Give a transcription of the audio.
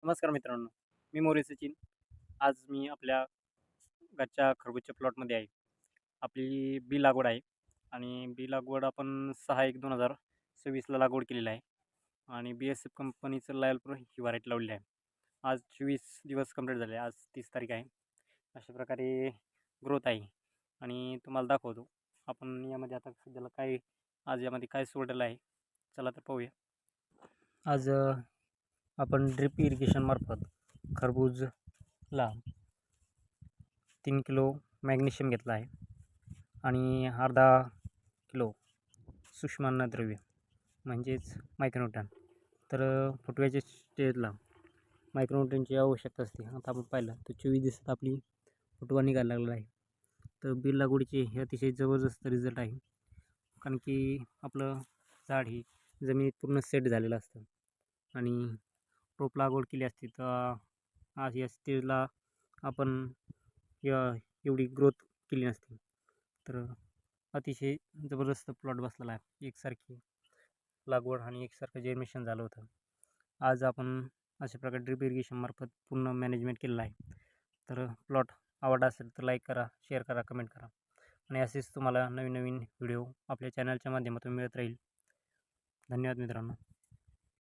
नमस्कार मित्रांनो, मी मोरे सचिन. आज मी आपल्या घरच्या खरबूजच्या प्लॉटमध्ये आहे. आपली बी लागवड आहे आणि बी लागवड आपण 6/1/2026ला लागवड केलेली आहे आणि BSF कंपनीचं लायल प्रो ही व्हरायटी लावलेली आहे. आज 24 दिवस कंप्लीट झाले. आज 30 तारीख आहे. अशा प्रकारे ग्रोथ आहे आणि तुम्हाला दाखवतो. आपण यामध्ये आता सध्याला काय आज यामध्ये काय सोडलेलं आहे. चला तर पाहूया. आज आपण ड्रिप इरिगेशनमार्फत खरबूजला 3 किलो मॅग्नेशियम घेतला आहे आणि अर्धा किलो सूक्ष्म अन्नद्रव्य म्हणजेच मायक्रोन्यूटन. तर फुटव्याच्या स्टेजला मायक्रोन्यूटनची आवश्यकता असते. आता आपण पाहिलं तर 24 दिवसात आपली फुटवा निघायला लागलेला आहे. तर बी लागवडीचे हे अतिशय जबरदस्त रिझल्ट आहे, कारण की आपलं झाड ही जमिनीत पूर्ण सेट झालेलं असतं आणि रोप लागवड केली असती तर आज या स्टेजला आपण एवढी ग्रोथ केली नसती. तर अतिशय जबरदस्त प्लॉट बसलेला आहे. एकसारखी लागवड आणि एकसारखं जेर्मिनेशन झालं होतं. आज आपण अशा प्रकारे ड्रिप इरिगेशनमार्फत पूर्ण मॅनेजमेंट केलेलं आहे. तर प्लॉट आवडला असेल तर लाईक करा, शेअर करा, कमेंट करा आणि असेच तुम्हाला नवीन नवीन व्हिडिओ आपल्या चॅनलच्या माध्यमातून मिळत राहील. धन्यवाद मित्रांनो.